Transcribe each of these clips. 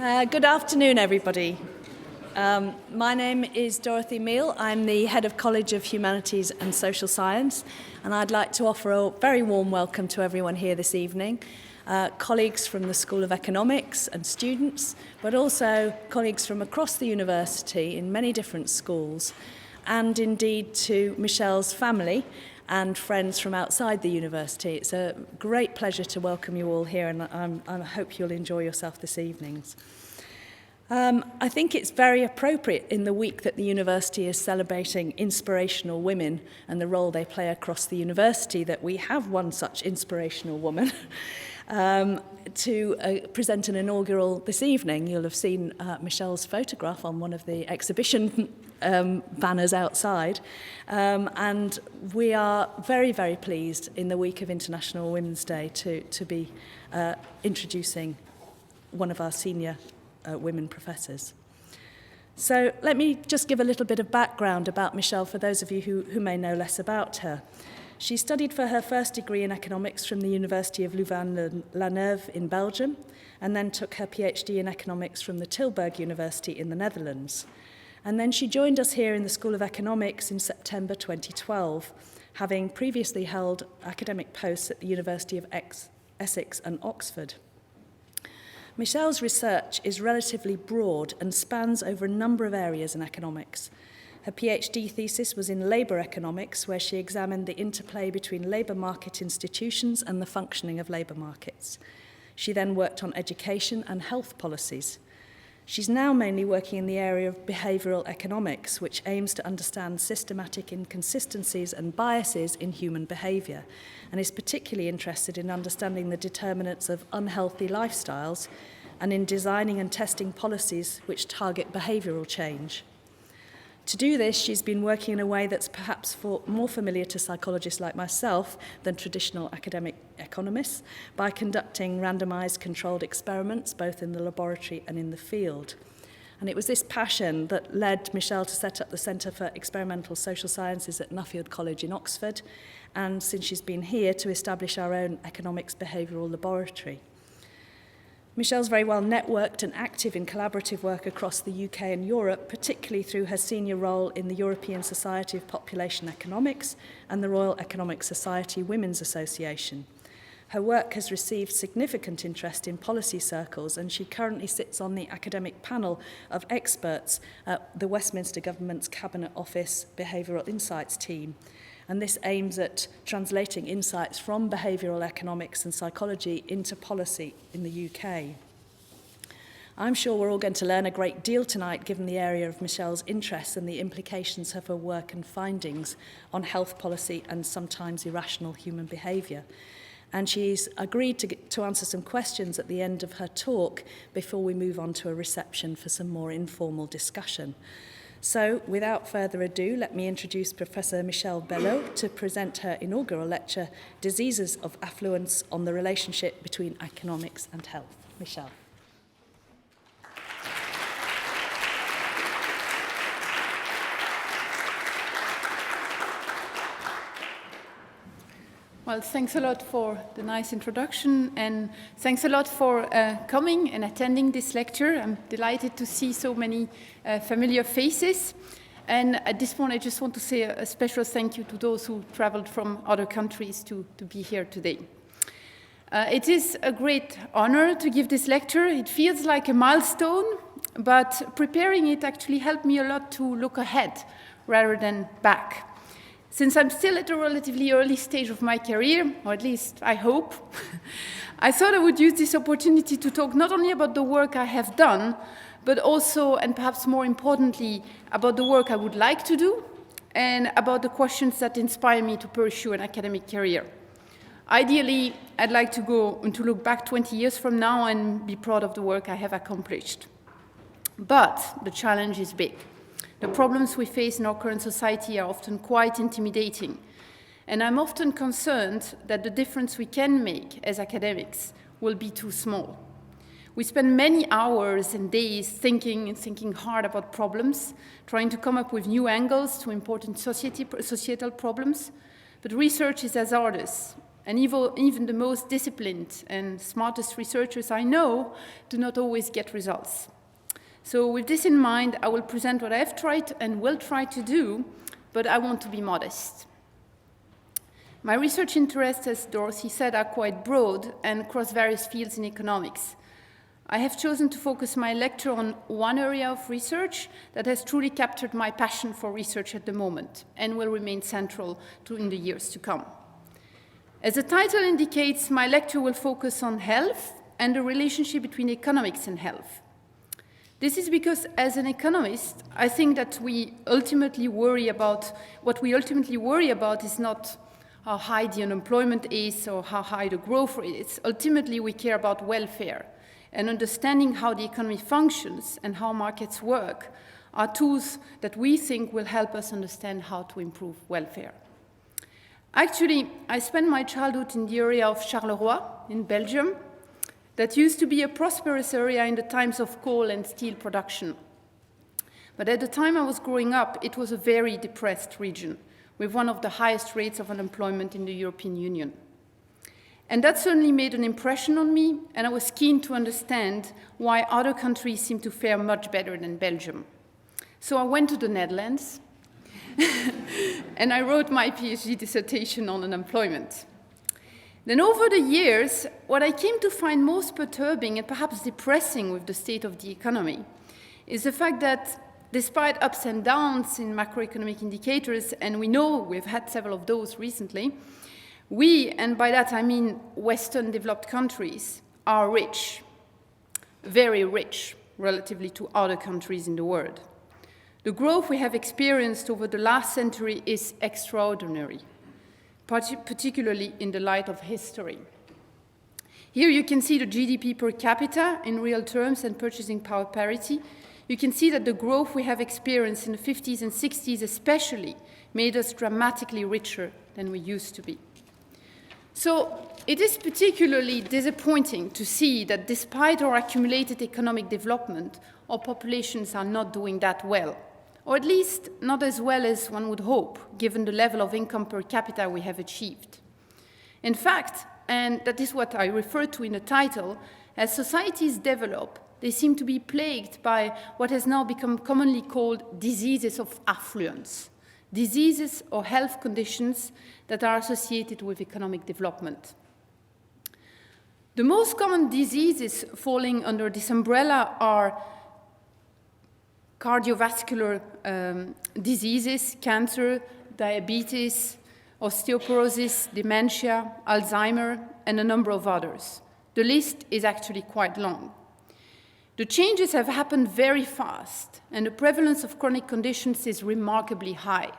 Good afternoon, everybody. My name is Dorothy Meal. I'm the Head of College of Humanities and Social Science, and I'd like to offer a very warm welcome to everyone here this evening, colleagues from the School of Economics and students, but also colleagues from across the university in many different schools, and indeed to Michèle's family and friends from outside the university. It's a great pleasure to welcome you all here, and I hope you'll enjoy yourself this evening. I think it's very appropriate in the week that the university is celebrating inspirational women and the role they play across the university that we have one such inspirational woman to present an inaugural this evening. You'll have seen Michèle's photograph on one of the exhibition banners outside. And we are very, very pleased in the week of International Women's Day to be introducing one of our senior women professors. So let me just give a little bit of background about Michèle for those of you who may know less about her. She studied for her first degree in economics from the University of Louvain-la-Neuve in Belgium, and then took her PhD in economics from the Tilburg University in the Netherlands. And then she joined us here in the School of Economics in September 2012, having previously held academic posts at the University of Essex and Oxford. Michèle's research is relatively broad and spans over a number of areas in economics. Her PhD thesis was in labour economics, where she examined the interplay between labour market institutions and the functioning of labour markets. She then worked on education and health policies. She's now mainly working in the area of behavioural economics, which aims to understand systematic inconsistencies and biases in human behaviour, and is particularly interested in understanding the determinants of unhealthy lifestyles and in designing and testing policies which target behavioural change. To do this, she's been working in a way that's perhaps more familiar to psychologists like myself than traditional academic economists, by conducting randomised controlled experiments both in the laboratory and in the field. And it was this passion that led Michèle to set up the Centre for Experimental Social Sciences at Nuffield College in Oxford, and since she's been here, to establish our own economics behavioural laboratory. Michèle's very well networked and active in collaborative work across the UK and Europe, particularly through her senior role in the European Society of Population Economics and the Royal Economic Society Women's Association. Her work has received significant interest in policy circles, and she currently sits on the academic panel of experts at the Westminster Government's Cabinet Office Behavioural Insights team. And this aims at translating insights from behavioural economics and psychology into policy in the UK. I'm sure we're all going to learn a great deal tonight, given the area of Michèle's interests and the implications of her work and findings on health policy and sometimes irrational human behaviour. And she's agreed to answer some questions at the end of her talk before we move on to a reception for some more informal discussion. So, without further ado, let me introduce Professor Michèle Belot to present her inaugural lecture, Diseases of Affluence, on the relationship between economics and health. Michèle. Well, thanks a lot for the nice introduction, and thanks a lot for coming and attending this lecture. I'm delighted to see so many familiar faces. And at this point, I just want to say a special thank you to those who traveled from other countries to be here today. It is a great honor to give this lecture. It feels like a milestone, but preparing it actually helped me a lot to look ahead rather than back. Since I'm still at a relatively early stage of my career, or at least I hope, I thought I would use this opportunity to talk not only about the work I have done, but also, and perhaps more importantly, about the work I would like to do, and about the questions that inspire me to pursue an academic career. Ideally, I'd like to go and to look back 20 years from now and be proud of the work I have accomplished. But the challenge is big. The problems we face in our current society are often quite intimidating, and I'm often concerned that the difference we can make as academics will be too small. We spend many hours and days thinking hard about problems, trying to come up with new angles to important societal problems, but research is hazardous. And even the most disciplined and smartest researchers I know do not always get results. So with this in mind, I will present what I have tried and will try to do, but I want to be modest. My research interests, as Dorothy said, are quite broad and cross various fields in economics. I have chosen to focus my lecture on one area of research that has truly captured my passion for research at the moment and will remain central in the years to come. As the title indicates, my lecture will focus on health and the relationship between economics and health. This is because, as an economist, I think that what we ultimately worry about is not how high the unemployment is or how high the growth rate is. Ultimately, we care about welfare, and understanding how the economy functions and how markets work are tools that we think will help us understand how to improve welfare. Actually, I spent my childhood in the area of Charleroi in Belgium that used to be a prosperous area in the times of coal and steel production. But at the time I was growing up, it was a very depressed region with one of the highest rates of unemployment in the European Union. And that certainly made an impression on me, and I was keen to understand why other countries seem to fare much better than Belgium. So I went to the Netherlands, and I wrote my PhD dissertation on unemployment. Then over the years, what I came to find most perturbing and perhaps depressing with the state of the economy is the fact that despite ups and downs in macroeconomic indicators, and we know we've had several of those recently, we, and by that I mean Western developed countries, are rich, very rich, relatively to other countries in the world. The growth we have experienced over the last century is extraordinary, particularly in the light of history. Here you can see the GDP per capita in real terms and purchasing power parity. You can see that the growth we have experienced in the 50s and 60s especially made us dramatically richer than we used to be. So it is particularly disappointing to see that despite our accumulated economic development, our populations are not doing that well, or at least not as well as one would hope, given the level of income per capita we have achieved. In fact, and that is what I referred to in the title, as societies develop, they seem to be plagued by what has now become commonly called diseases of affluence, diseases or health conditions that are associated with economic development. The most common diseases falling under this umbrella are cardiovascular diseases, cancer, diabetes, osteoporosis, dementia, Alzheimer, and a number of others. The list is actually quite long. The changes have happened very fast, and the prevalence of chronic conditions is remarkably high.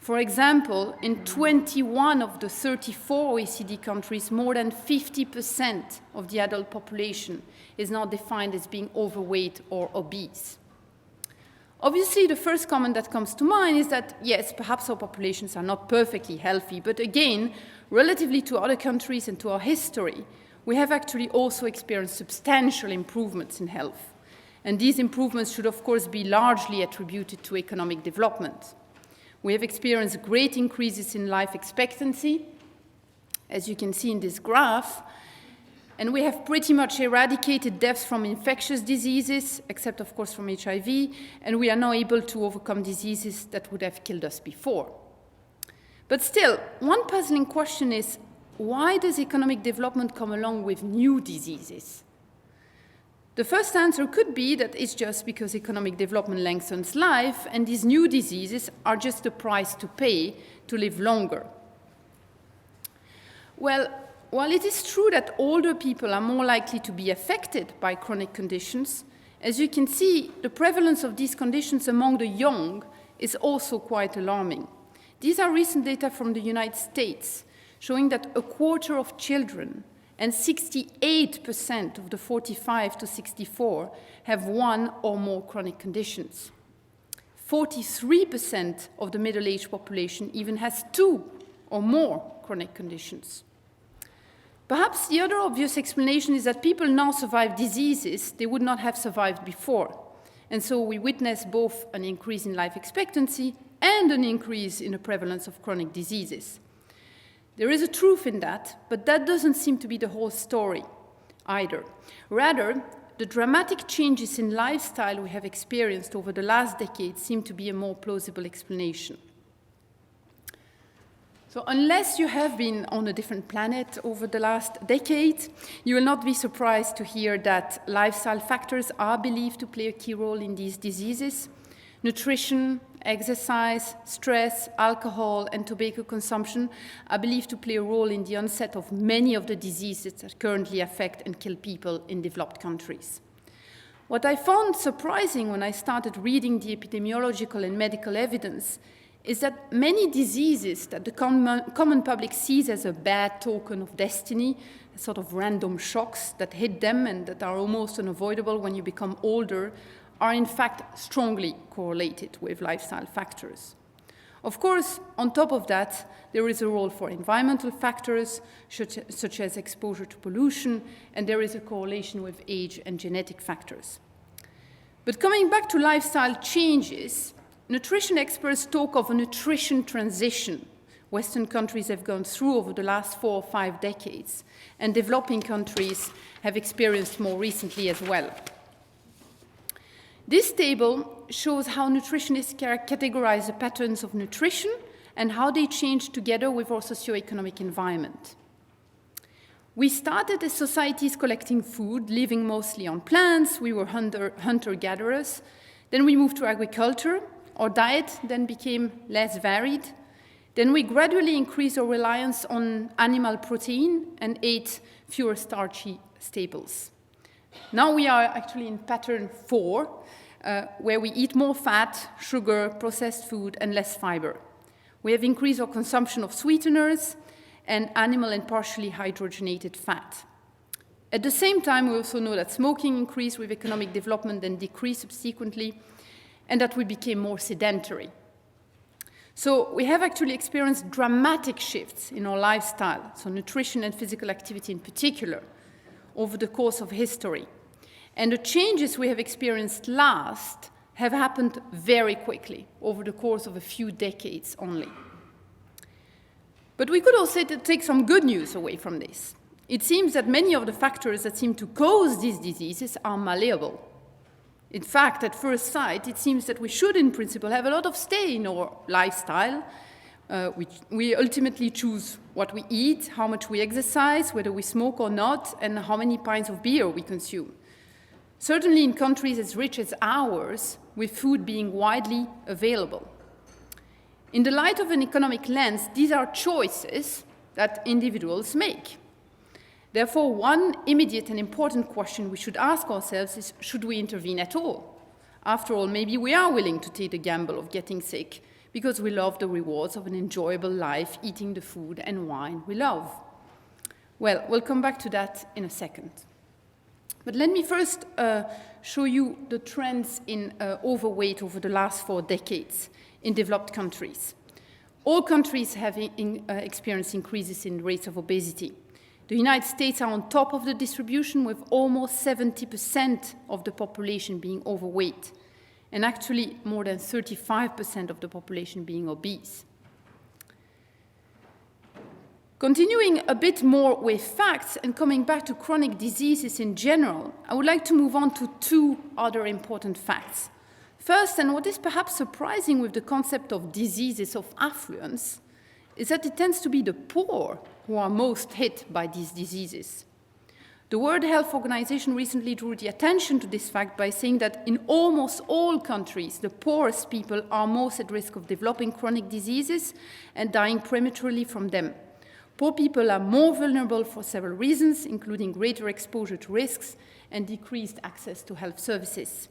For example, in 21 of the 34 OECD countries, more than 50% of the adult population is now defined as being overweight or obese. Obviously, the first comment that comes to mind is that, yes, perhaps our populations are not perfectly healthy, but again, relatively to other countries and to our history, we have actually also experienced substantial improvements in health. And these improvements should, of course, be largely attributed to economic development. We have experienced great increases in life expectancy, as you can see in this graph, and we have pretty much eradicated deaths from infectious diseases, except, of course, from HIV, and we are now able to overcome diseases that would have killed us before. But still, one puzzling question is, why does economic development come along with new diseases? The first answer could be that it's just because economic development lengthens life, and these new diseases are just the price to pay to live longer. Well, while it is true that older people are more likely to be affected by chronic conditions, as you can see, the prevalence of these conditions among the young is also quite alarming. These are recent data from the United States, showing that a quarter of children and 68% of the 45 to 64 have one or more chronic conditions. 43% of the middle-aged population even has two or more chronic conditions. Perhaps the other obvious explanation is that people now survive diseases they would not have survived before. And so we witness both an increase in life expectancy and an increase in the prevalence of chronic diseases. There is a truth in that, but that doesn't seem to be the whole story either. Rather, the dramatic changes in lifestyle we have experienced over the last decade seem to be a more plausible explanation. So unless you have been on a different planet over the last decade, you will not be surprised to hear that lifestyle factors are believed to play a key role in these diseases. Nutrition, exercise, stress, alcohol, and tobacco consumption are believed to play a role in the onset of many of the diseases that currently affect and kill people in developed countries. What I found surprising when I started reading the epidemiological and medical evidence is that many diseases that the common public sees as a bad token of destiny, sort of random shocks that hit them and that are almost unavoidable when you become older, are in fact strongly correlated with lifestyle factors. Of course, on top of that, there is a role for environmental factors, such as exposure to pollution, and there is a correlation with age and genetic factors. But coming back to lifestyle changes, nutrition experts talk of a nutrition transition Western countries have gone through over the last 4 or 5 decades, and developing countries have experienced more recently as well. This table shows how nutritionists categorize the patterns of nutrition and how they change together with our socioeconomic environment. We started as societies collecting food, living mostly on plants. We were hunter-gatherers. Then we moved to agriculture. Our diet then became less varied. Then we gradually increased our reliance on animal protein and ate fewer starchy staples. Now we are actually in pattern 4, where we eat more fat, sugar, processed food, and less fiber. We have increased our consumption of sweeteners and animal and partially hydrogenated fat. At the same time, we also know that smoking increased with economic development and decreased subsequently, and that we became more sedentary. So we have actually experienced dramatic shifts in our lifestyle, so nutrition and physical activity in particular, over the course of history. And the changes we have experienced last have happened very quickly, over the course of a few decades only. But we could also take some good news away from this. It seems that many of the factors that seem to cause these diseases are malleable. In fact, at first sight, it seems that we should, in principle, have a lot of say in our lifestyle. We ultimately choose what we eat, how much we exercise, whether we smoke or not, and how many pints of beer we consume. Certainly in countries as rich as ours, with food being widely available. In the light of an economic lens, these are choices that individuals make. Therefore, one immediate and important question we should ask ourselves is, should we intervene at all? After all, maybe we are willing to take the gamble of getting sick because we love the rewards of an enjoyable life, eating the food and wine we love. Well, we'll come back to that in a second. But let me first show you the trends in overweight over the last 4 decades in developed countries. All countries have experienced increases in rates of obesity. The United States are on top of the distribution, with almost 70% of the population being overweight, and actually more than 35% of the population being obese. Continuing a bit more with facts and coming back to chronic diseases in general, I would like to move on to 2 other important facts. First, and what is perhaps surprising with the concept of diseases of affluence, is that it tends to be the poor who are most hit by these diseases. The World Health Organization recently drew the attention to this fact by saying that in almost all countries, the poorest people are most at risk of developing chronic diseases and dying prematurely from them. Poor people are more vulnerable for several reasons, including greater exposure to risks and decreased access to health services.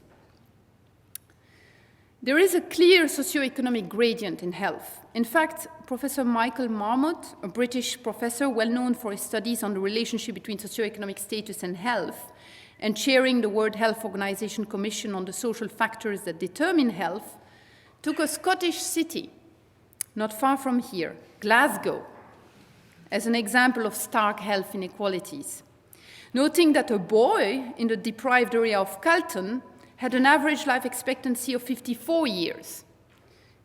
There is a clear socioeconomic gradient in health. In fact, Professor Michael Marmot, a British professor well known for his studies on the relationship between socioeconomic status and health, and chairing the World Health Organization Commission on the social factors that determine health, took a Scottish city, not far from here, Glasgow, as an example of stark health inequalities, noting that a boy in the deprived area of Calton had an average life expectancy of 54 years,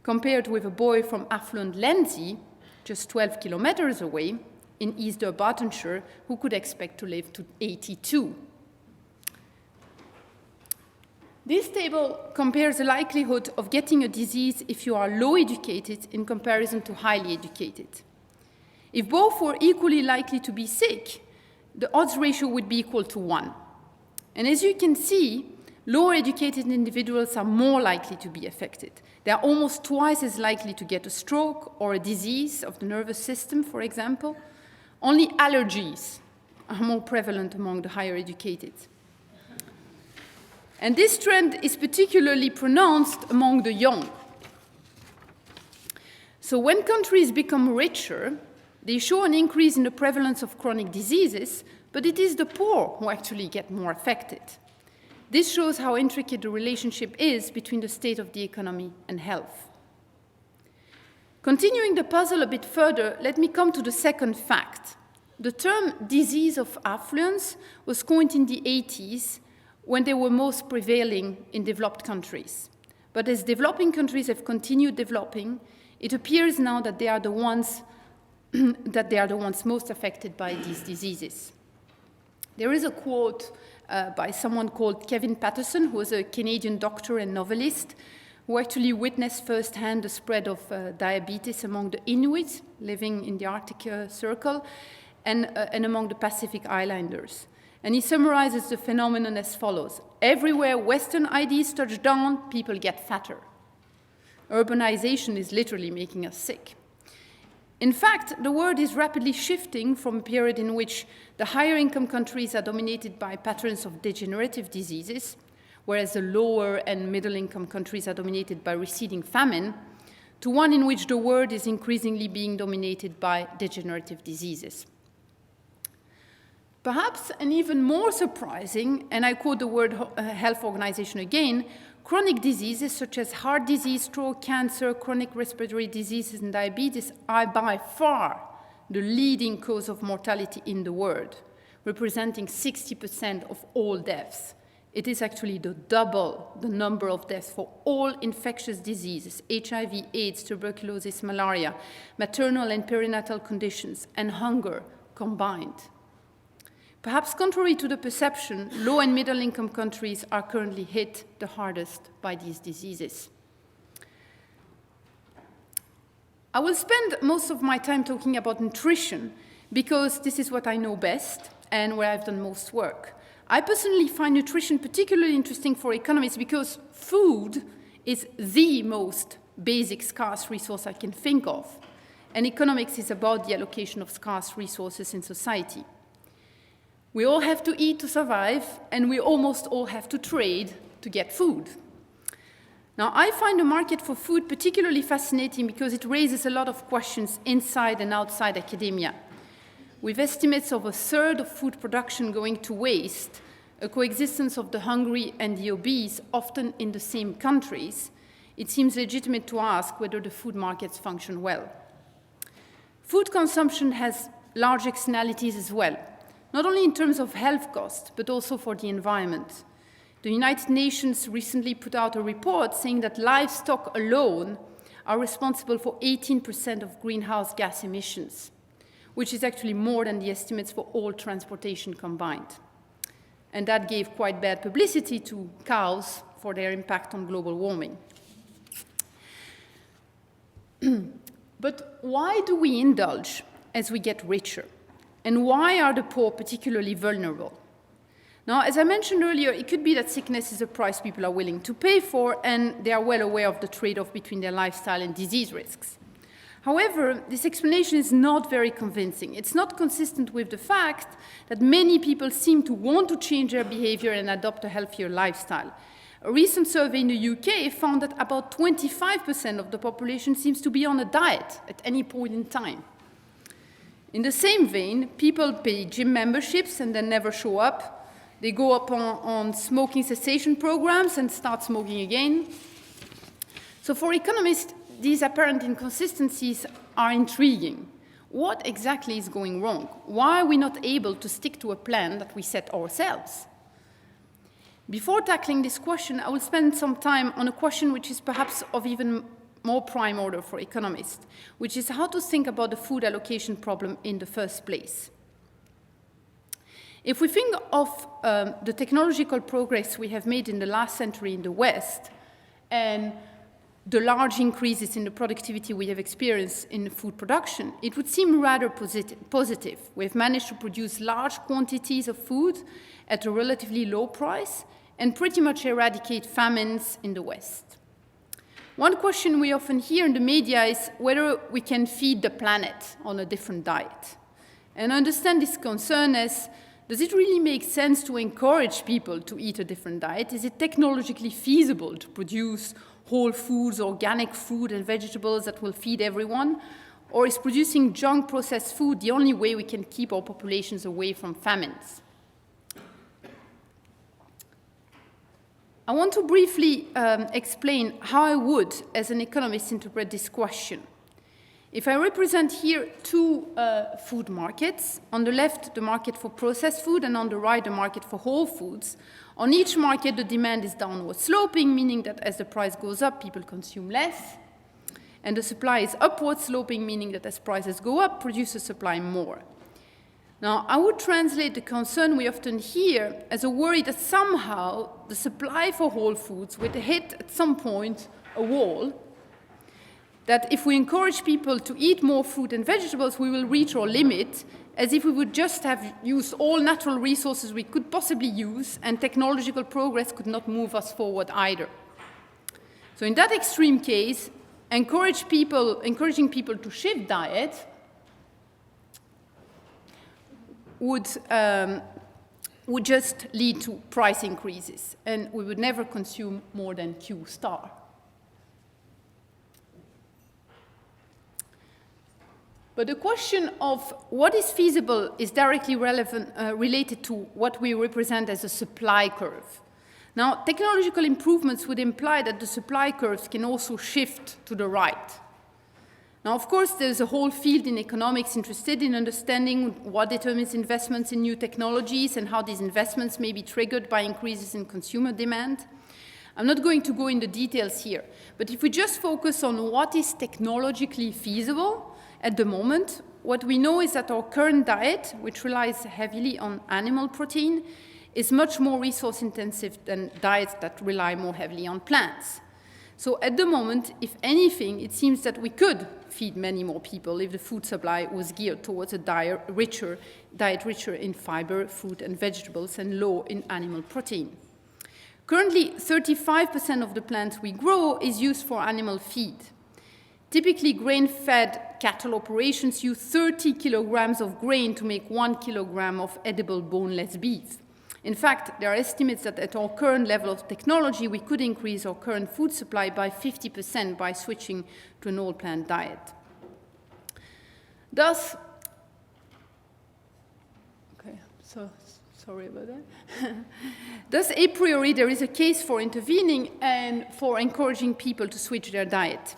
compared with a boy from affluent Lenzie just 12 kilometers away, in East Dunbartonshire, who could expect to live to 82. This table compares the likelihood of getting a disease if you are low educated in comparison to highly educated. If both were equally likely to be sick, the odds ratio would be equal to 1. And as you can see, lower educated individuals are more likely to be affected. They are almost twice as likely to get a stroke or a disease of the nervous system, for example. Only allergies are more prevalent among the higher educated. And this trend is particularly pronounced among the young. So when countries become richer, they show an increase in the prevalence of chronic diseases, but it is the poor who actually get more affected. This shows how intricate the relationship is between the state of the economy and health. Continuing the puzzle a bit further, let me come to the second fact. The term disease of affluence was coined in the 80s when they were most prevailing in developed countries. But as developing countries have continued developing, it appears now that they are the ones most affected by these diseases. There is a quote by someone called Kevin Patterson, who was a Canadian doctor and novelist, who actually witnessed firsthand the spread of diabetes among the Inuit living in the Arctic Circle and among the Pacific Islanders. And he summarizes the phenomenon as follows. Everywhere Western ideas touch down, people get fatter. Urbanization is literally making us sick. In fact, the world is rapidly shifting from a period in which the higher income countries are dominated by patterns of degenerative diseases, whereas the lower and middle income countries are dominated by receding famine, to one in which the world is increasingly being dominated by degenerative diseases. Perhaps, and even more surprising, and I quote the World Health Organization again, chronic diseases such as heart disease, stroke, cancer, chronic respiratory diseases, and diabetes are by far the leading cause of mortality in the world, representing 60% of all deaths. It is actually double the number of deaths for all infectious diseases, HIV, AIDS, tuberculosis, malaria, maternal and perinatal conditions, and hunger combined. Perhaps contrary to the perception, low and middle income countries are currently hit the hardest by these diseases. I will spend most of my time talking about nutrition because this is what I know best and where I've done most work. I personally find nutrition particularly interesting for economists because food is the most basic scarce resource I can think of, and economics is about the allocation of scarce resources in society. We all have to eat to survive, and we almost all have to trade to get food. Now, I find the market for food particularly fascinating because it raises a lot of questions inside and outside academia. With estimates of a third of food production going to waste, a coexistence of the hungry and the obese, often in the same countries, it seems legitimate to ask whether the food markets function well. Food consumption has large externalities as well, not only in terms of health costs, but also for the environment. The United Nations recently put out a report saying that livestock alone are responsible for 18% of greenhouse gas emissions, which is actually more than the estimates for all transportation combined. And that gave quite bad publicity to cows for their impact on global warming. But why do we indulge as we get richer? And why are the poor particularly vulnerable? Now, as I mentioned earlier, it could be that sickness is a price people are willing to pay for, and they are well aware of the trade-off between their lifestyle and disease risks. However, this explanation is not very convincing. It's not consistent with the fact that many people seem to want to change their behavior and adopt a healthier lifestyle. A recent survey in the UK found that about 25% of the population seems to be on a diet at any point in time. In the same vein, people pay gym memberships and then never show up. They go up on smoking cessation programs and start smoking again. So for economists, these apparent inconsistencies are intriguing. What exactly is going wrong? Why are we not able to stick to a plan that we set ourselves? Before tackling this question, I will spend some time on a question which is perhaps of even more prime order for economists, which is how to think about the food allocation problem in the first place. If we think of the technological progress we have made in the last century in the West, and the large increases in the productivity we have experienced in food production, it would seem rather positive. We've managed to produce large quantities of food at a relatively low price and pretty much eradicate famines in the West. One question we often hear in the media is whether we can feed the planet on a different diet. And I understand this concern as, does it really make sense to encourage people to eat a different diet? Is it technologically feasible to produce whole foods, organic fruit and vegetables that will feed everyone? Or is producing junk processed food the only way we can keep our populations away from famines? I want to briefly explain how I would, as an economist, interpret this question. If I represent here two food markets, on the left the market for processed food and on the right the market for whole foods, on each market the demand is downward sloping, meaning that as the price goes up, people consume less, and the supply is upward sloping, meaning that as prices go up, producers supply more. Now, I would translate the concern we often hear as a worry that somehow the supply for whole foods would hit at some point a wall, that if we encourage people to eat more fruit and vegetables, we will reach our limit, as if we would just have used all natural resources we could possibly use, and technological progress could not move us forward either. So in that extreme case, encouraging people to shift diet would just lead to price increases, and we would never consume more than Q star. But the question of what is feasible is directly related to what we represent as a supply curve. Now, technological improvements would imply that the supply curves can also shift to the right. Now, of course, there's a whole field in economics interested in understanding what determines investments in new technologies and how these investments may be triggered by increases in consumer demand. I'm not going to go into details here, but if we just focus on what is technologically feasible at the moment, what we know is that our current diet, which relies heavily on animal protein, is much more resource intensive than diets that rely more heavily on plants. So at the moment, if anything, it seems that we could feed many more people if the food supply was geared towards a diet richer in fiber, fruit and vegetables, and low in animal protein. Currently, 35% of the plants we grow is used for animal feed. Typically, grain-fed cattle operations use 30 kilograms of grain to make 1 kilogram of edible boneless beef. In fact, there are estimates that at our current level of technology, we could increase our current food supply by 50% by switching to an all-plant diet. Thus, sorry about that. Thus, a priori, there is a case for intervening and for encouraging people to switch their diet.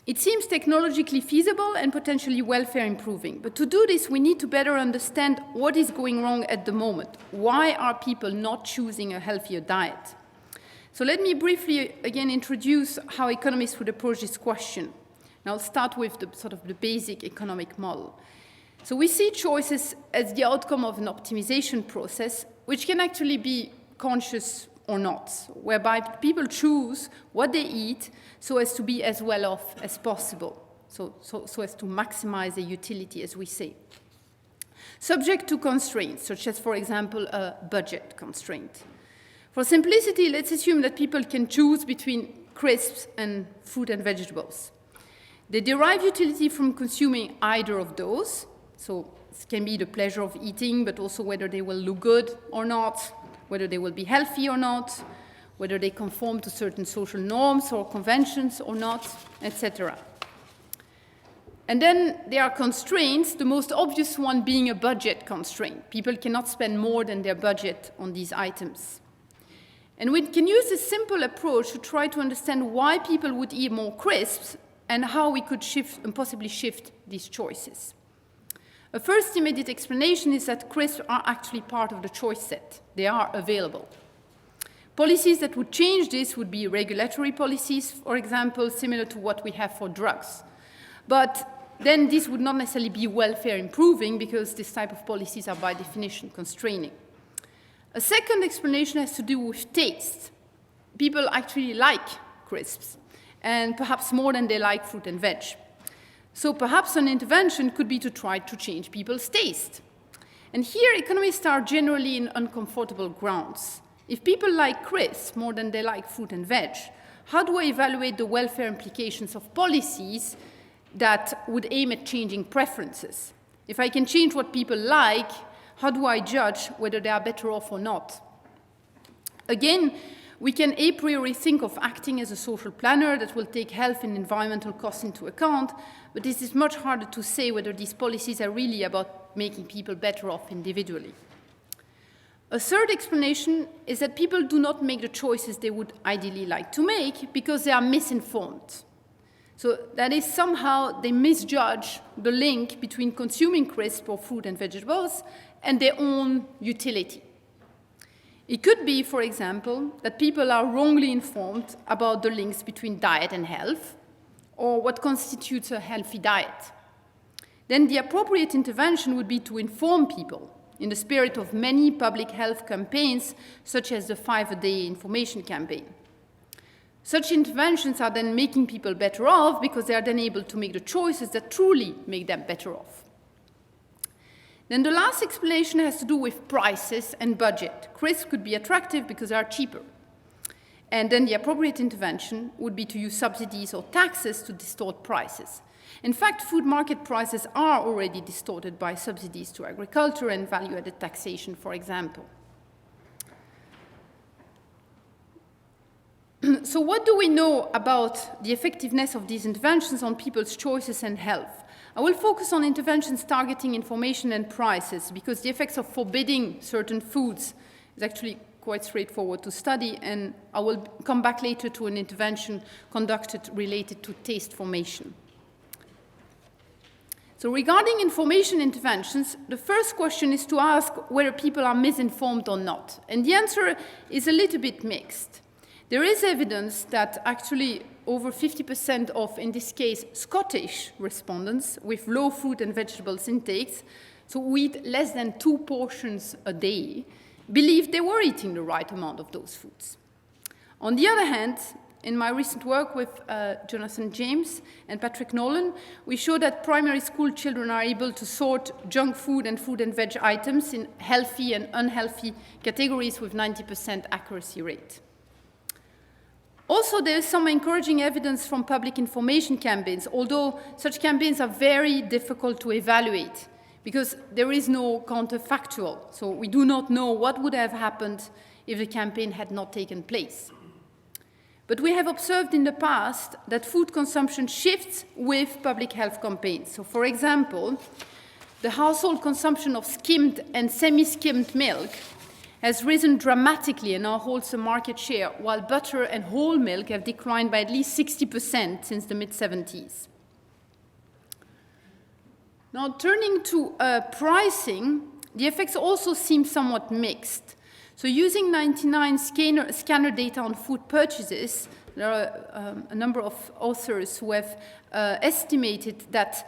It seems technologically feasible and potentially welfare improving. But to do this, we need to better understand what is going wrong at the moment. Why are people not choosing a healthier diet? So let me briefly again introduce how economists would approach this question. Now I'll start with the basic economic model. So we see choices as the outcome of an optimization process, which can actually be conscious or not, whereby people choose what they eat so as to be as well off as possible, so as to maximize their utility, as we say. Subject to constraints, such as, for example, a budget constraint. For simplicity, let's assume that people can choose between crisps and fruit and vegetables. They derive utility from consuming either of those, so it can be the pleasure of eating, but also whether they will look good or not, whether they will be healthy or not, whether they conform to certain social norms or conventions or not, etc. And then there are constraints, the most obvious one being a budget constraint. People cannot spend more than their budget on these items. And we can use this simple approach to try to understand why people would eat more crisps and how we could shift and possibly shift these choices. A first immediate explanation is that crisps are actually part of the choice set. They are available. Policies that would change this would be regulatory policies, for example, similar to what we have for drugs. But then this would not necessarily be welfare improving because this type of policies are by definition constraining. A second explanation has to do with taste. People actually like crisps, and perhaps more than they like fruit and veg. So perhaps an intervention could be to try to change people's taste. And here economists are generally in uncomfortable grounds. If people like crisps more than they like fruit and veg, how do I evaluate the welfare implications of policies that would aim at changing preferences? If I can change what people like, how do I judge whether they are better off or not? Again, we can a priori think of acting as a social planner that will take health and environmental costs into account, but this is much harder to say whether these policies are really about making people better off individually. A third explanation is that people do not make the choices they would ideally like to make because they are misinformed. So that is somehow they misjudge the link between consuming crisps or fruit and vegetables and their own utility. It could be, for example, that people are wrongly informed about the links between diet and health, or what constitutes a healthy diet. Then the appropriate intervention would be to inform people in the spirit of many public health campaigns, such as the 5-a-day information campaign. Such interventions are then making people better off because they are then able to make the choices that truly make them better off. Then the last explanation has to do with prices and budget. Crisps could be attractive because they are cheaper. And then the appropriate intervention would be to use subsidies or taxes to distort prices. In fact, food market prices are already distorted by subsidies to agriculture and value-added taxation, for example. So what do we know about the effectiveness of these interventions on people's choices and health? I will focus on interventions targeting information and prices because the effects of forbidding certain foods is actually quite straightforward to study, and I will come back later to an intervention conducted related to taste formation. So regarding information interventions, the first question is to ask whether people are misinformed or not, and the answer is a little bit mixed. There is evidence that actually over 50% of, in this case, Scottish respondents with low fruit and vegetables intakes, so who eat less than 2 portions a day, believed they were eating the right amount of those foods. On the other hand, in my recent work with Jonathan James and Patrick Nolan, we show that primary school children are able to sort junk food and veg items in healthy and unhealthy categories with 90% accuracy rate. Also, there is some encouraging evidence from public information campaigns, although such campaigns are very difficult to evaluate because there is no counterfactual. So we do not know what would have happened if the campaign had not taken place. But we have observed in the past that food consumption shifts with public health campaigns. So for example, the household consumption of skimmed and semi-skimmed milk has risen dramatically and now holds a market share, while butter and whole milk have declined by at least 60% since the mid-70s. Now, turning to pricing, the effects also seem somewhat mixed. So using 99 scanner data on food purchases, there are a number of authors who have estimated that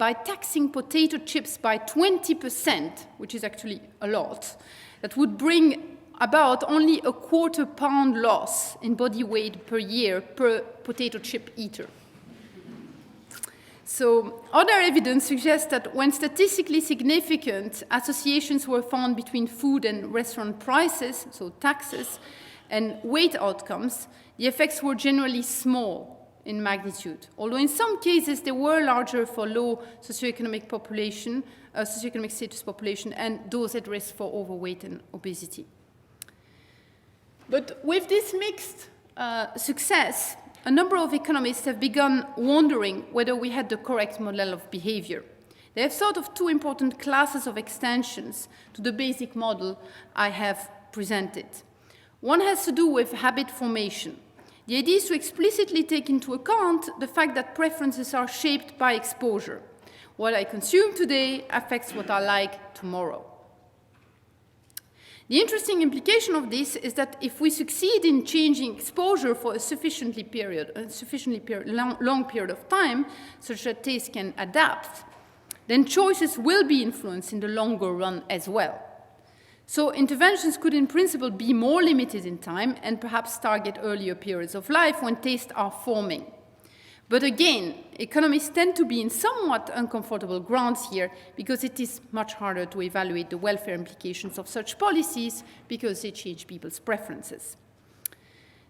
by taxing potato chips by 20%, which is actually a lot, that would bring about only a £0.25 loss in body weight per year per potato chip eater. So other evidence suggests that when statistically significant associations were found between food and restaurant prices, so taxes, and weight outcomes, the effects were generally small in magnitude, although in some cases they were larger for low socioeconomic population, socioeconomic status population, and those at risk for overweight and obesity. But with this mixed success, a number of economists have begun wondering whether we had the correct model of behavior. They have thought of 2 important classes of extensions to the basic model I have presented. One has to do with habit formation. The idea is to explicitly take into account the fact that preferences are shaped by exposure. What I consume today affects what I like tomorrow. The interesting implication of this is that if we succeed in changing exposure for a sufficiently long period of time, such that taste can adapt, then choices will be influenced in the longer run as well. So interventions could in principle be more limited in time and perhaps target earlier periods of life when tastes are forming. But again, economists tend to be in somewhat uncomfortable grounds here because it is much harder to evaluate the welfare implications of such policies because they change people's preferences.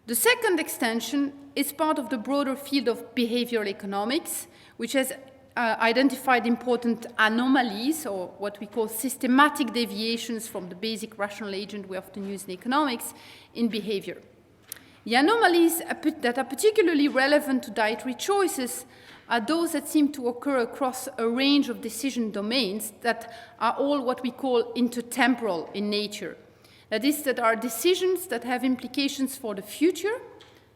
The second extension is part of the broader field of behavioral economics, which has identified important anomalies, or what we call systematic deviations from the basic rational agent we often use in economics, in behavior. The anomalies that are particularly relevant to dietary choices are those that seem to occur across a range of decision domains that are all what we call intertemporal in nature. That is, that are decisions that have implications for the future,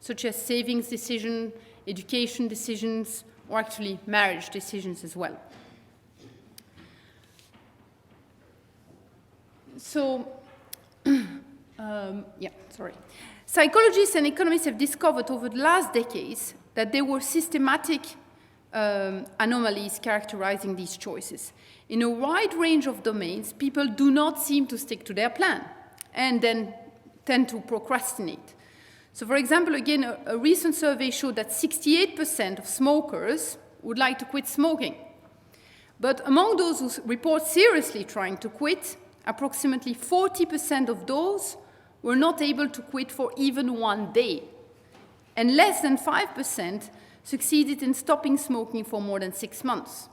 such as savings decisions, education decisions, or actually marriage decisions as well. So, Psychologists and economists have discovered over the last decades that there were systematic anomalies characterizing these choices. In a wide range of domains, people do not seem to stick to their plan and then tend to procrastinate. So, for example, again, a recent survey showed that 68% of smokers would like to quit smoking. But among those who report seriously trying to quit, approximately 40% of those were not able to quit for even one day. And less than 5% succeeded in stopping smoking for more than 6 months.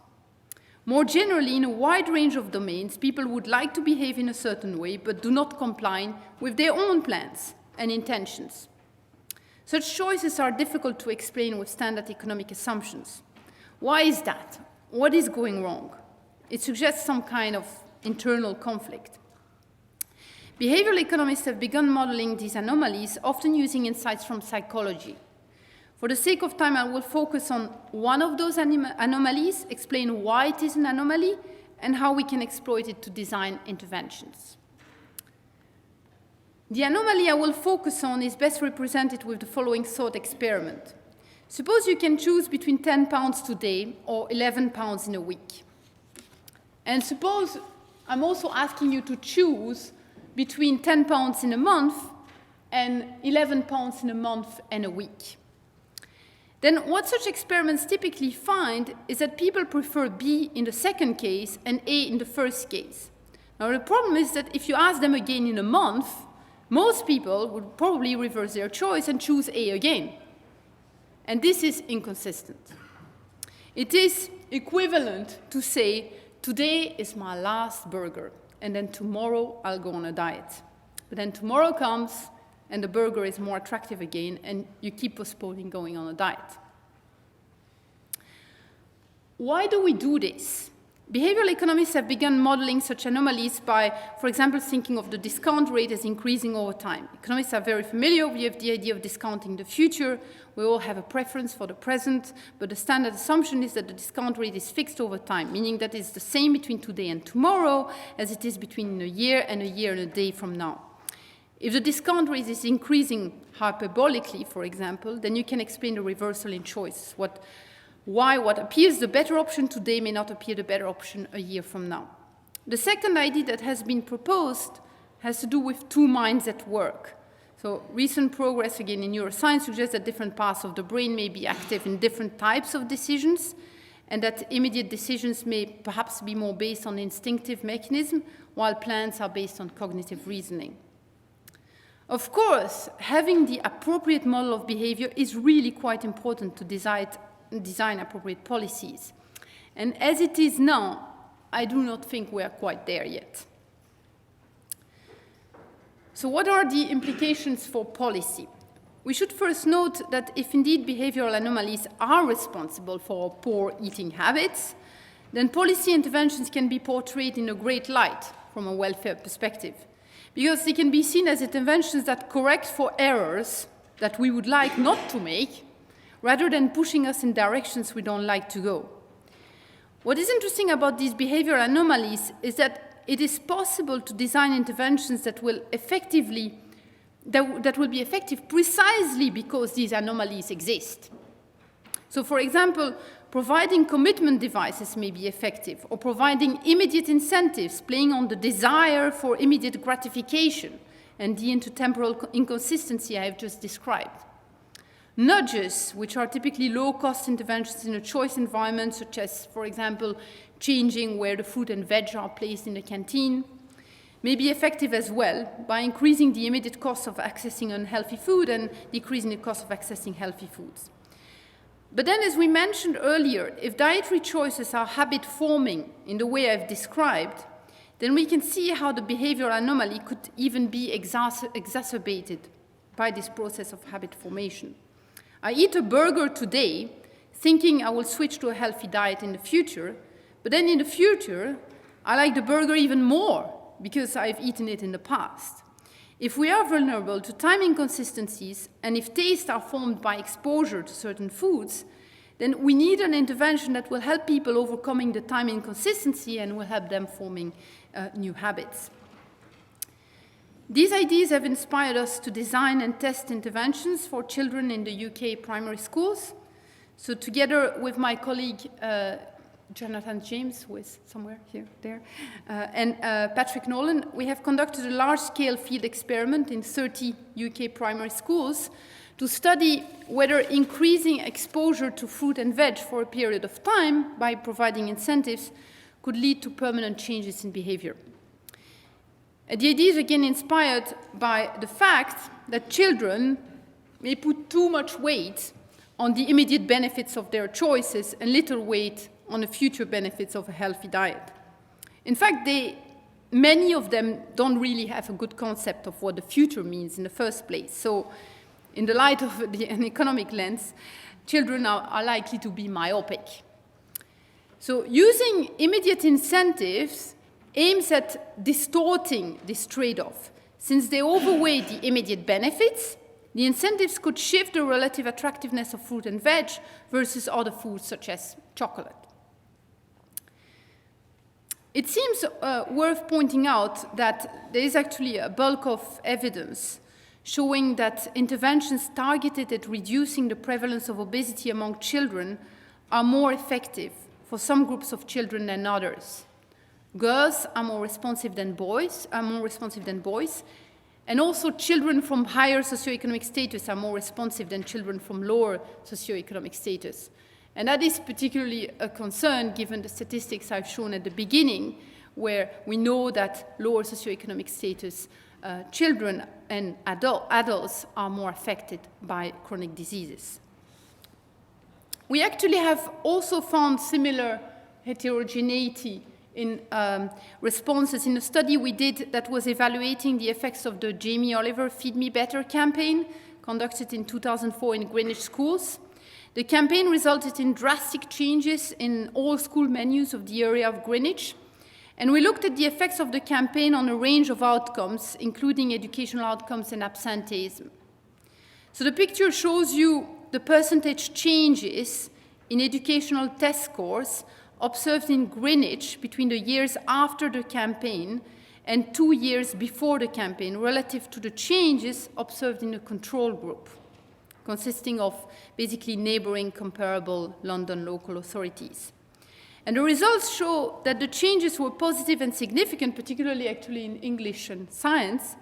More generally, in a wide range of domains, people would like to behave in a certain way, but do not comply with their own plans and intentions. Such choices are difficult to explain with standard economic assumptions. Why is that? What is going wrong? It suggests some kind of internal conflict. Behavioral economists have begun modeling these anomalies, often using insights from psychology. For the sake of time, I will focus on one of those anomalies, explain why it is an anomaly, and how we can exploit it to design interventions. The anomaly I will focus on is best represented with the following thought experiment. Suppose you can choose between 10 pounds today or 11 pounds in a week. And suppose I'm also asking you to choose between 10 pounds in a month and 11 pounds in a month and a week. Then what such experiments typically find is that people prefer B in the second case and A in the first case. Now the problem is that if you ask them again in a month, most people would probably reverse their choice and choose A again. And this is inconsistent. It is equivalent to say, today is my last burger, and then tomorrow I'll go on a diet. But then tomorrow comes, and the burger is more attractive again, and you keep postponing going on a diet. Why do we do this? Behavioral economists have begun modeling such anomalies by, for example, thinking of the discount rate as increasing over time. Economists are very familiar with the idea of discounting the future. We all have a preference for the present, but the standard assumption is that the discount rate is fixed over time, meaning that it's the same between today and tomorrow as it is between a year and a day from now. If the discount rate is increasing hyperbolically, for example, then you can explain the reversal in choice. Why what appears the better option today may not appear the better option a year from now. The second idea that has been proposed has to do with two minds at work. So recent progress, again, in neuroscience suggests that different parts of the brain may be active in different types of decisions, and that immediate decisions may perhaps be more based on instinctive mechanism, while plans are based on cognitive reasoning. Of course, having the appropriate model of behavior is really quite important to design appropriate policies. And as it is now, I do not think we are quite there yet. So what are the implications for policy? We should first note that if indeed behavioral anomalies are responsible for poor eating habits, then policy interventions can be portrayed in a great light from a welfare perspective, because they can be seen as interventions that correct for errors that we would like not to make, rather than pushing us in directions we don't like to go. What is interesting about these behavioral anomalies is that it is possible to design interventions that will that will be effective precisely because these anomalies exist. So, for example, providing commitment devices may be effective, or providing immediate incentives playing on the desire for immediate gratification and the intertemporal inconsistency I have just described. Nudges, which are typically low-cost interventions in a choice environment, such as, for example, changing where the fruit and veg are placed in the canteen, may be effective as well by increasing the immediate cost of accessing unhealthy food and decreasing the cost of accessing healthy foods. But then, as we mentioned earlier, if dietary choices are habit-forming in the way I've described, then we can see how the behavioral anomaly could even be exacerbated by this process of habit formation. I eat a burger today, thinking I will switch to a healthy diet in the future, but then in the future, I like the burger even more because I've eaten it in the past. If we are vulnerable to time inconsistencies, and if tastes are formed by exposure to certain foods, then we need an intervention that will help people overcoming the time inconsistency and will help them forming new habits. These ideas have inspired us to design and test interventions for children in the UK primary schools. So together with my colleague, Jonathan James, who is somewhere here, there, and Patrick Nolan, we have conducted a large-scale field experiment in 30 UK primary schools to study whether increasing exposure to fruit and veg for a period of time by providing incentives could lead to permanent changes in behavior. The idea is again inspired by the fact that children may put too much weight on the immediate benefits of their choices and little weight on the future benefits of a healthy diet. In fact, many of them don't really have a good concept of what the future means in the first place. So in the light of an economic lens, children are likely to be myopic. So using immediate incentives aims at distorting this trade-off. Since they overweigh the immediate benefits, the incentives could shift the relative attractiveness of fruit and veg versus other foods such as chocolate. It seems worth pointing out that there is actually a bulk of evidence showing that interventions targeted at reducing the prevalence of obesity among children are more effective for some groups of children than others. Girls are more responsive than boys, and also children from higher socioeconomic status are more responsive than children from lower socioeconomic status. And that is particularly a concern given the statistics I've shown at the beginning, where we know that lower socioeconomic status children and adults are more affected by chronic diseases. We actually have also found similar heterogeneity in responses in a study we did that was evaluating the effects of the Jamie Oliver Feed Me Better campaign conducted in 2004 in Greenwich schools. The campaign resulted in drastic changes in all school menus of the area of Greenwich, and we looked at the effects of the campaign on a range of outcomes, including educational outcomes and absenteeism. So the picture shows you the percentage changes in educational test scores observed in Greenwich between the years after the campaign and 2 years before the campaign relative to the changes observed in the control group, consisting of basically neighboring comparable London local authorities. And the results show that the changes were positive and significant, particularly actually in English and science,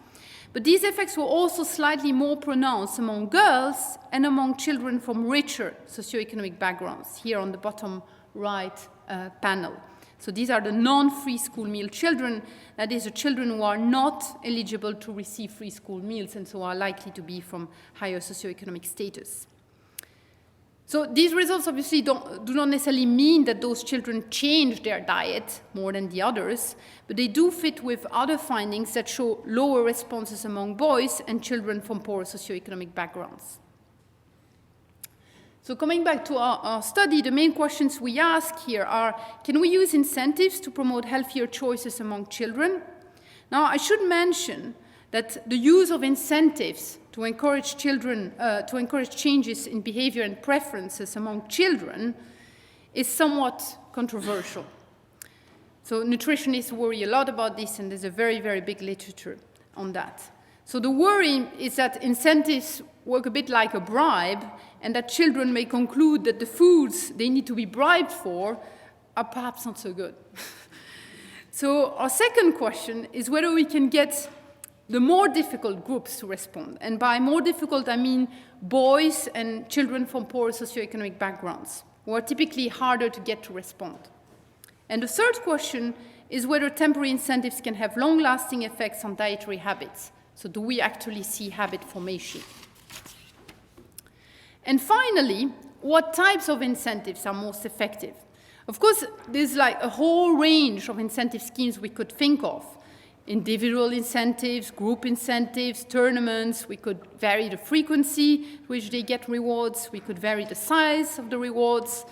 but these effects were also slightly more pronounced among girls and among children from richer socioeconomic backgrounds, here on the bottom right panel. So these are the non-free school meal children, that is, the children who are not eligible to receive free school meals and so are likely to be from higher socioeconomic status. So these results obviously do not necessarily mean that those children change their diet more than the others, but they do fit with other findings that show lower responses among boys and children from poorer socioeconomic backgrounds. So coming back to our study, the main questions we ask here are, can we use incentives to promote healthier choices among children? Now, I should mention that the use of incentives to encourage changes in behavior and preferences among children is somewhat controversial. So nutritionists worry a lot about this, and there's a very, very big literature on that. So the worry is that incentives work a bit like a bribe, and that children may conclude that the foods they need to be bribed for are perhaps not so good. So our second question is whether we can get the more difficult groups to respond. And by more difficult, I mean boys and children from poor socioeconomic backgrounds, who are typically harder to get to respond. And the third question is whether temporary incentives can have long-lasting effects on dietary habits. So do we actually see habit formation? And finally, what types of incentives are most effective? Of course, there's like a whole range of incentive schemes we could think of. Individual incentives, group incentives, tournaments. We could vary the frequency to which they get rewards. We could vary the size of the rewards.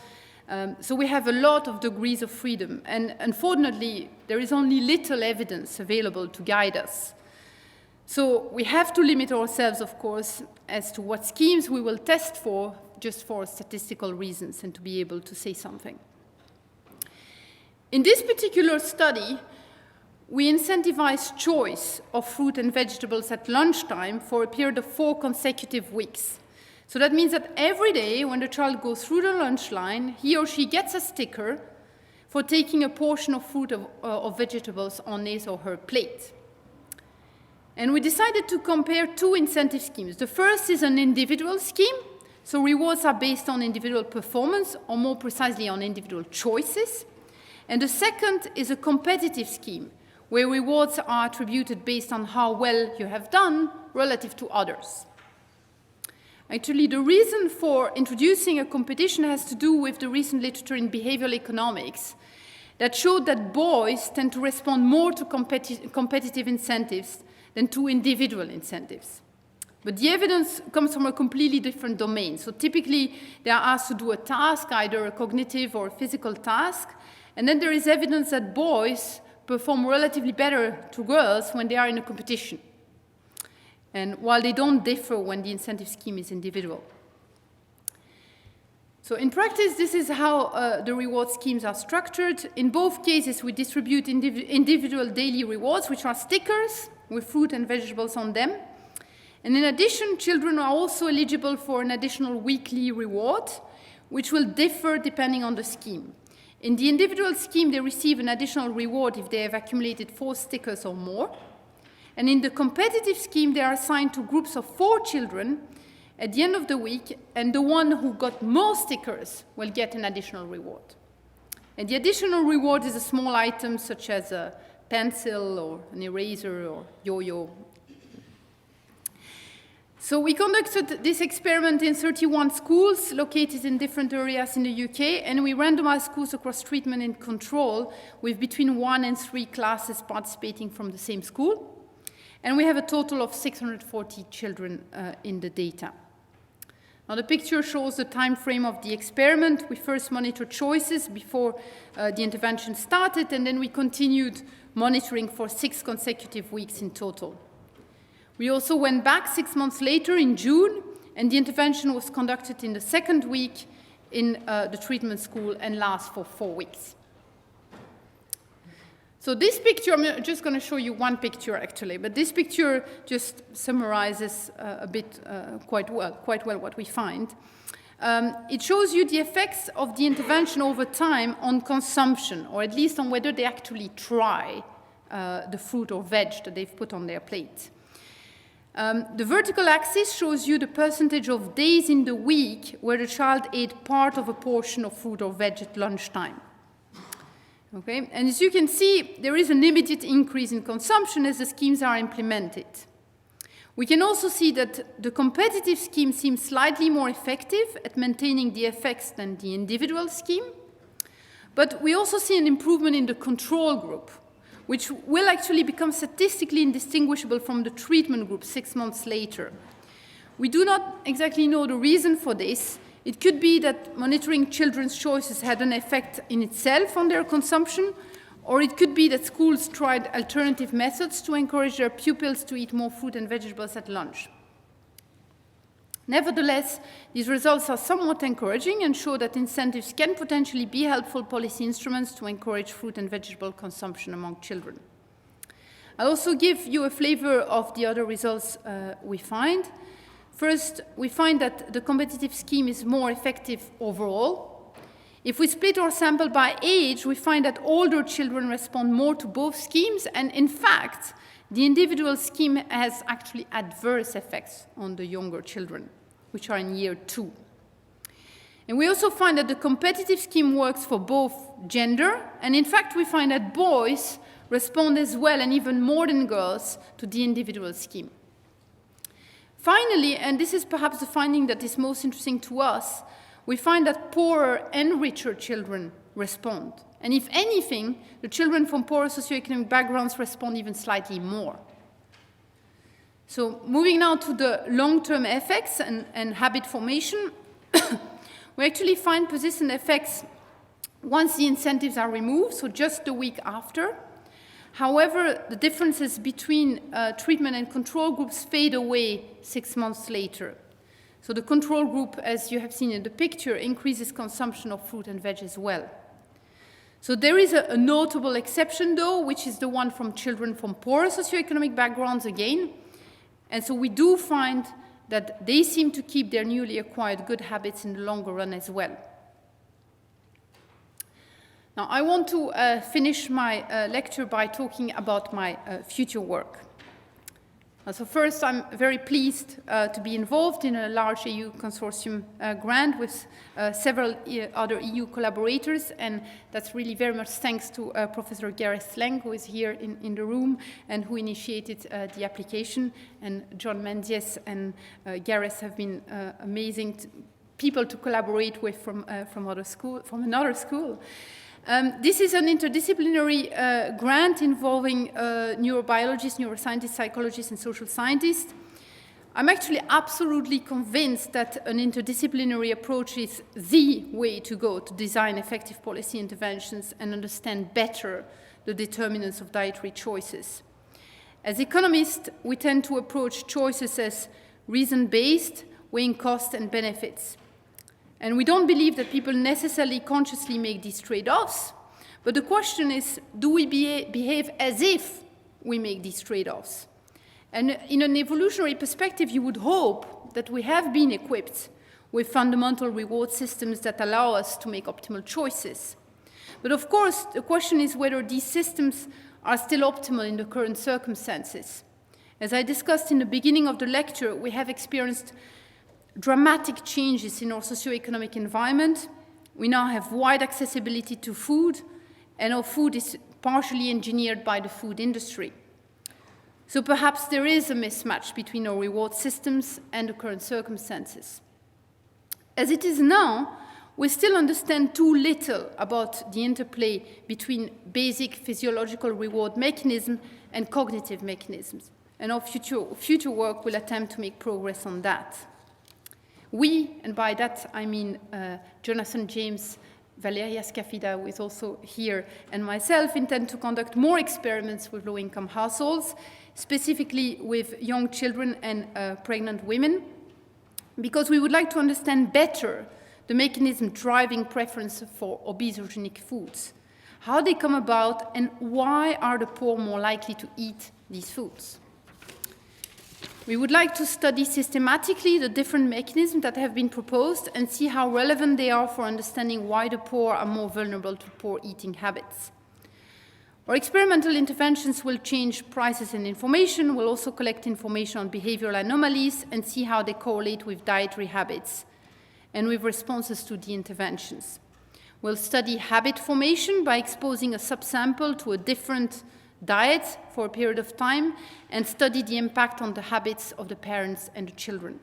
So we have a lot of degrees of freedom. And unfortunately, there is only little evidence available to guide us. So we have to limit ourselves, of course, as to what schemes we will test for, just for statistical reasons and to be able to say something. In this particular study, we incentivize choice of fruit and vegetables at lunchtime for a period of 4 consecutive weeks. So that means that every day when the child goes through the lunch line, he or she gets a sticker for taking a portion of fruit or vegetables on his or her plate. And we decided to compare 2 incentive schemes. The first is an individual scheme. So rewards are based on individual performance, or more precisely on individual choices. And the second is a competitive scheme, where rewards are attributed based on how well you have done relative to others. Actually, the reason for introducing a competition has to do with the recent literature in behavioral economics that showed that boys tend to respond more to competitive incentives than to individual incentives. But the evidence comes from a completely different domain. So typically, they are asked to do a task, either a cognitive or a physical task, and then there is evidence that boys perform relatively better to girls when they are in a competition, and while they don't differ when the incentive scheme is individual. So in practice, this is how the reward schemes are structured. In both cases, we distribute individual daily rewards, which are stickers with fruit and vegetables on them. And in addition, children are also eligible for an additional weekly reward, which will differ depending on the scheme. In the individual scheme, they receive an additional reward if they have accumulated 4 stickers or more. And in the competitive scheme, they are assigned to groups of 4 children at the end of the week, and the one who got more stickers will get an additional reward. And the additional reward is a small item such as a pencil or an eraser or yo-yo. So we conducted this experiment in 31 schools located in different areas in the UK, and we randomized schools across treatment and control with between 1 and 3 classes participating from the same school. And we have a total of 640 children in the data. Now the picture shows the time frame of the experiment. We first monitored choices before the intervention started, and then we continued monitoring for 6 consecutive weeks in total. We also went back 6 months later in June, and the intervention was conducted in the 2nd week in the treatment school and lasts for 4 weeks. So this picture, I'm just going to show you one picture actually, but this picture just summarizes a bit quite well what we find. It shows you the effects of the intervention over time on consumption, or at least on whether they actually try the fruit or veg that they've put on their plate. The vertical axis shows you the percentage of days in the week where the child ate part of a portion of fruit or veg at lunchtime. Okay? And as you can see, there is an immediate increase in consumption as the schemes are implemented. We can also see that the competitive scheme seems slightly more effective at maintaining the effects than the individual scheme. But we also see an improvement in the control group, which will actually become statistically indistinguishable from the treatment group 6 months later. We do not exactly know the reason for this. It could be that monitoring children's choices had an effect in itself on their consumption, or it could be that schools tried alternative methods to encourage their pupils to eat more fruit and vegetables at lunch. Nevertheless, these results are somewhat encouraging and show that incentives can potentially be helpful policy instruments to encourage fruit and vegetable consumption among children. I'll also give you a flavor of the other results we find. First, we find that the competitive scheme is more effective overall. If we split our sample by age, we find that older children respond more to both schemes, and in fact, the individual scheme has actually adverse effects on the younger children, which are in year 2. And we also find that the competitive scheme works for both gender, and in fact we find that boys respond as well, and even more than girls, to the individual scheme. Finally, and this is perhaps the finding that is most interesting to us, we find that poorer and richer children respond. And if anything, the children from poorer socioeconomic backgrounds respond even slightly more. So moving now to the long-term effects and habit formation, we actually find persistent effects once the incentives are removed, so just the week after. However, the differences between treatment and control groups fade away 6 months later. So the control group, as you have seen in the picture, increases consumption of fruit and veg as well. So there is a notable exception, though, which is the one from children from poorer socioeconomic backgrounds again. And so we do find that they seem to keep their newly acquired good habits in the longer run as well. Now, I want to finish my lecture by talking about my future work. So first, I'm very pleased to be involved in a large EU consortium grant with several other EU collaborators, and that's really very much thanks to Professor Gareth Lang, who is here in the room and who initiated the application. And John Menzies and Gareth have been amazing people to collaborate with from another school. This is an interdisciplinary grant involving neurobiologists, neuroscientists, psychologists, and social scientists. I'm actually absolutely convinced that an interdisciplinary approach is the way to go to design effective policy interventions and understand better the determinants of dietary choices. As economists, we tend to approach choices as reason-based, weighing costs and benefits. And we don't believe that people necessarily consciously make these trade-offs, but the question is, do we behave as if we make these trade-offs? And in an evolutionary perspective, you would hope that we have been equipped with fundamental reward systems that allow us to make optimal choices. But of course, the question is whether these systems are still optimal in the current circumstances. As I discussed in the beginning of the lecture, we have experienced dramatic changes in our socioeconomic environment. We now have wide accessibility to food, and our food is partially engineered by the food industry. So perhaps there is a mismatch between our reward systems and the current circumstances. As it is now, we still understand too little about the interplay between basic physiological reward mechanisms and cognitive mechanisms, and our future work will attempt to make progress on that. We, and by that I mean Jonathan James, Valeria Scafida, who is also here, and myself, intend to conduct more experiments with low-income households, specifically with young children and pregnant women, because we would like to understand better the mechanism driving preference for obesogenic foods, how they come about, and why are the poor more likely to eat these foods. We would like to study systematically the different mechanisms that have been proposed and see how relevant they are for understanding why the poor are more vulnerable to poor eating habits. Our experimental interventions will change prices and information. We'll also collect information on behavioral anomalies and see how they correlate with dietary habits and with responses to the interventions. We'll study habit formation by exposing a subsample to a different diet for a period of time and study the impact on the habits of the parents and the children.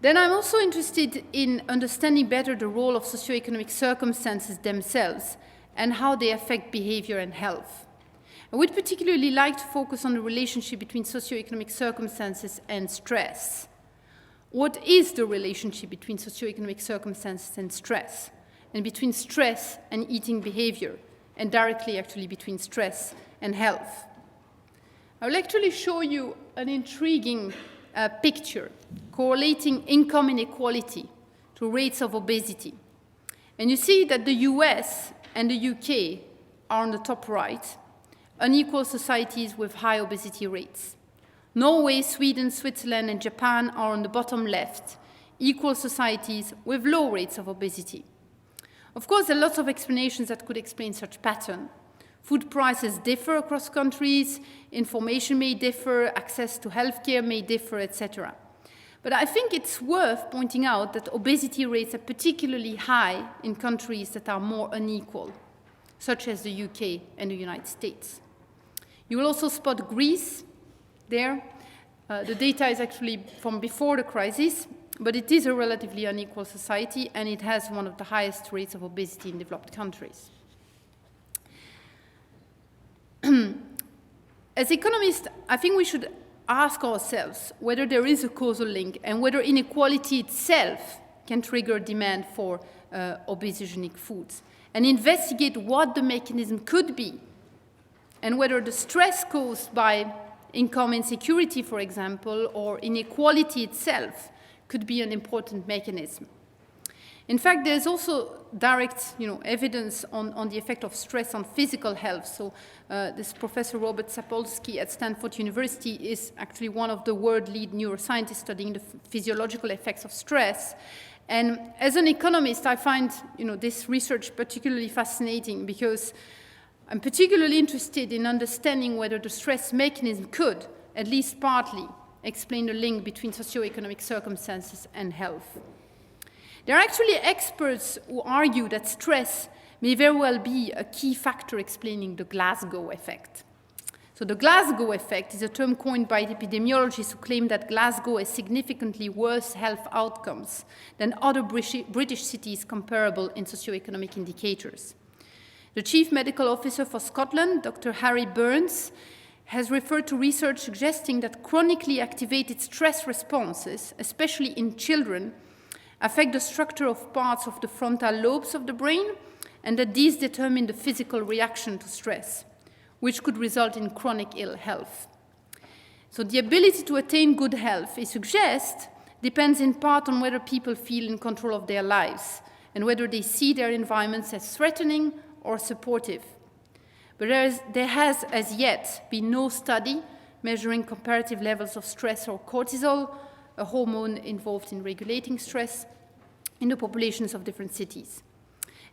Then I'm also interested in understanding better the role of socioeconomic circumstances themselves and how they affect behavior and health. I would particularly like to focus on the relationship between socioeconomic circumstances and stress. What is the relationship between socioeconomic circumstances and stress, and between stress and eating behavior, and directly actually between stress and health? I will actually show you an intriguing picture correlating income inequality to rates of obesity. And you see that the US and the UK are on the top right, unequal societies with high obesity rates. Norway, Sweden, Switzerland, and Japan are on the bottom left, equal societies with low rates of obesity. Of course, there are lots of explanations that could explain such pattern. Food prices differ across countries, information may differ, access to healthcare may differ, etc. But I think it's worth pointing out that obesity rates are particularly high in countries that are more unequal, such as the UK and the United States. You will also spot Greece there. The data is actually from before the crisis, but it is a relatively unequal society, and it has one of the highest rates of obesity in developed countries. As economists, I think we should ask ourselves whether there is a causal link and whether inequality itself can trigger demand for obesogenic foods, and investigate what the mechanism could be, and whether the stress caused by income insecurity, for example, or inequality itself could be an important mechanism. In fact, there's also direct evidence on the effect of stress on physical health. So this Professor Robert Sapolsky at Stanford University is actually one of the world lead neuroscientists studying the physiological effects of stress. And as an economist, I find this research particularly fascinating because I'm particularly interested in understanding whether the stress mechanism could, at least partly, explain the link between socioeconomic circumstances and health. There are actually experts who argue that stress may very well be a key factor explaining the Glasgow effect. So the Glasgow effect is a term coined by epidemiologists who claim that Glasgow has significantly worse health outcomes than other British cities comparable in socioeconomic indicators. The Chief Medical Officer for Scotland, Dr. Harry Burns, has referred to research suggesting that chronically activated stress responses, especially in children, affect the structure of parts of the frontal lobes of the brain, and that these determine the physical reaction to stress, which could result in chronic ill health. So the ability to attain good health, it suggests, depends in part on whether people feel in control of their lives and whether they see their environments as threatening or supportive. But there has as yet been no study measuring comparative levels of stress or cortisol, a hormone involved in regulating stress, in the populations of different cities.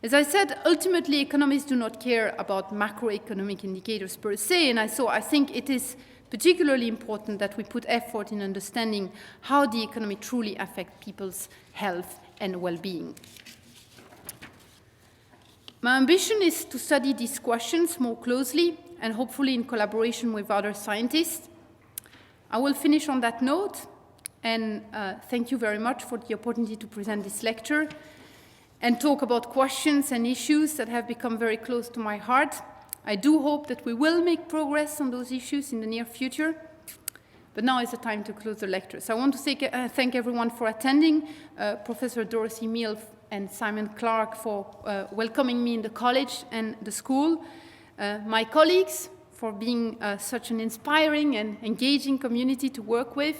As I said, ultimately economists do not care about macroeconomic indicators per se, and so I think it is particularly important that we put effort in understanding how the economy truly affects people's health and well-being. My ambition is to study these questions more closely and hopefully in collaboration with other scientists. I will finish on that note, and thank you very much for the opportunity to present this lecture and talk about questions and issues that have become very close to my heart. I do hope that we will make progress on those issues in the near future. But now is the time to close the lecture. So I want to thank everyone for attending, Professor Dorothy Meal and Simon Clark for welcoming me in the college and the school, my colleagues for being such an inspiring and engaging community to work with,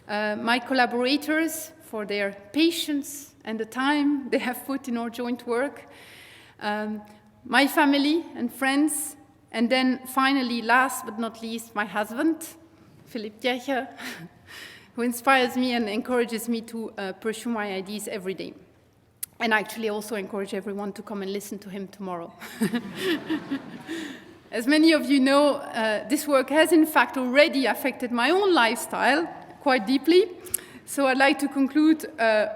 my collaborators for their patience and the time they have put in our joint work, my family and friends, and then finally, last but not least, my husband, Philippe Kircher, who inspires me and encourages me to pursue my ideas every day. And I actually also encourage everyone to come and listen to him tomorrow. As many of you know, this work has in fact already affected my own lifestyle quite deeply. So I'd like to conclude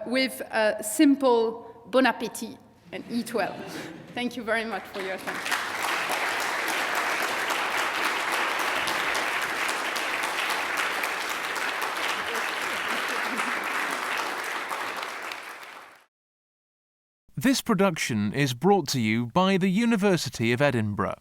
with a simple bon appétit and eat well. Thank you very much for your attention. This production is brought to you by the University of Edinburgh.